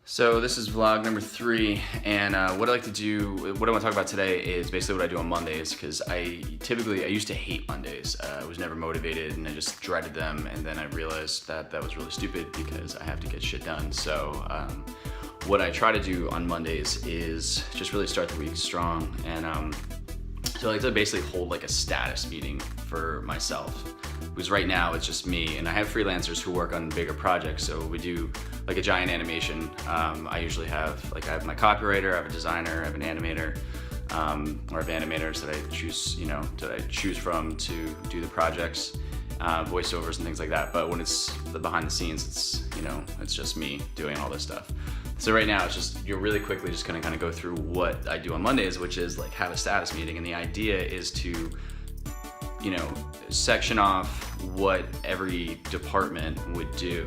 So this is vlog number 3, and what I want to talk about today is basically what I do on Mondays, because I used to hate Mondays. I was never motivated and I just dreaded them, and then I realized that that was really stupid because I have to get shit done. So what I try to do on Mondays is just really start the week strong, and so I like to basically hold like a status meeting for myself. Because right now it's just me, and I have freelancers who work on bigger projects. So we do like a giant animation. I usually have I have my copywriter, I have a designer, I have an animator, or I have animators that I choose from to do the projects, voiceovers and things like that. But when it's the behind the scenes, it's just me doing all this stuff. So right now it's just really quickly just gonna kind of go through what I do on Mondays, which is like have a status meeting, and the idea is to section off what every department would do.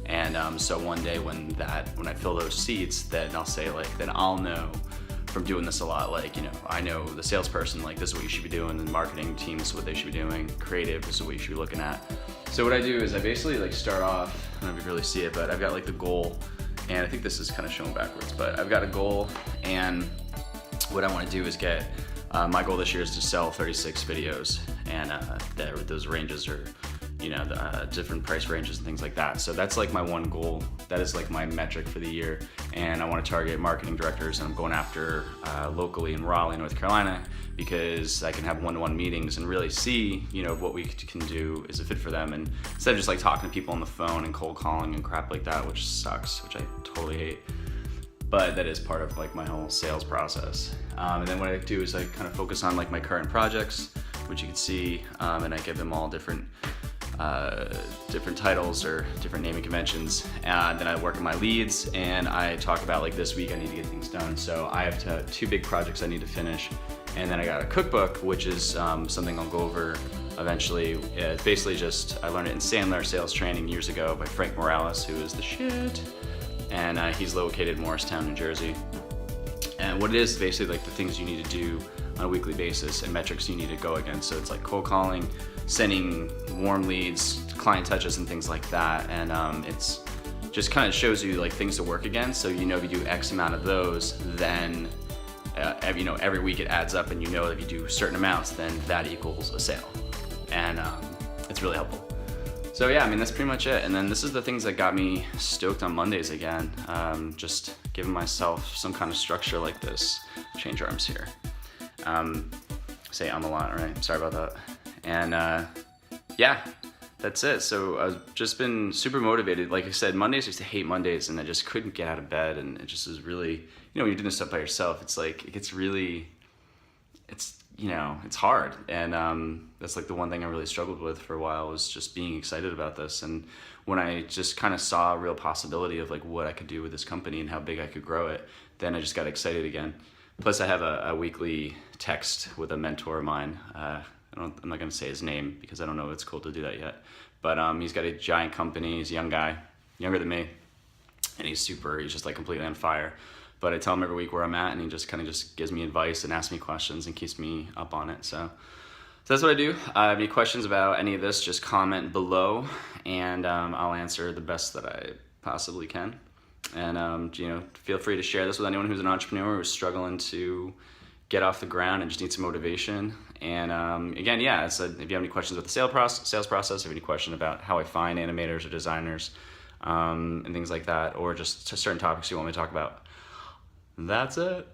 And so one day when I fill those seats, then I'll say then I'll know from doing this a lot, I know the salesperson, this is what you should be doing, the marketing team, this is what they should be doing, creative, this is what you should be looking at. So what I do is I basically start off, I don't know if you really see it, but I've got the goal, and I think this is kind of shown backwards, but I've got a goal, and what I want to do is get, my goal this year is to sell 36 videos, and those ranges are, the different price ranges and things like that. So that's my one goal. That is my metric for the year, and I want to target marketing directors, and I'm going after locally in Raleigh, North Carolina, because I can have one-to-one meetings and really see, what we can do is a fit for them, and instead of just talking to people on the phone and cold calling and crap like that, which sucks, which I totally hate. But that is part of my whole sales process. And then what I do is I kind of focus on my current projects, which you can see, and I give them all different titles or different naming conventions. And then I work on my leads, and I talk about this week I need to get things done. So I have 2 big projects I need to finish. And then I got a cookbook, which is something I'll go over eventually. It's basically just, I learned it in Sandler sales training years ago by Frank Morales, who is the shit. And he's located in Morristown, New Jersey. And what it is basically the things you need to do on a weekly basis and metrics you need to go against. So it's cold calling, sending warm leads, client touches and things like that. And it's just kind of shows you things to work against. So if you do X amount of those, then every week it adds up, and that if you do certain amounts, then that equals a sale. And it's really helpful. So yeah, that's pretty much it. And then this is the things that got me stoked on Mondays again. Just giving myself some kind of structure like this. Change arms here. Say a lot, right? Sorry about that. And yeah, that's it. So I've just been super motivated. Like I said, Mondays, I used to hate Mondays, and I just couldn't get out of bed. And it just was really, when you're doing this stuff by yourself, it's it gets really, it's hard. And that's the one thing I really struggled with for a while, was just being excited about this. And when I just kind of saw a real possibility of what I could do with this company and how big I could grow it, then I just got excited again. Plus I have a weekly text with a mentor of mine. I'm not gonna say his name because I don't know if it's cool to do that yet. But he's got a giant company, he's a young guy, younger than me, and he's just completely on fire. But I tell him every week where I'm at, and he just kind of gives me advice and asks me questions and keeps me up on it. So that's what I do. If you have any questions about any of this, just comment below, and I'll answer the best that I possibly can. And feel free to share this with anyone who's an entrepreneur who's struggling to get off the ground and just need some motivation. And again, yeah, if you have any questions about the sales process, if you have any question about how I find animators or designers and things like that, or just certain topics you want me to talk about, that's it.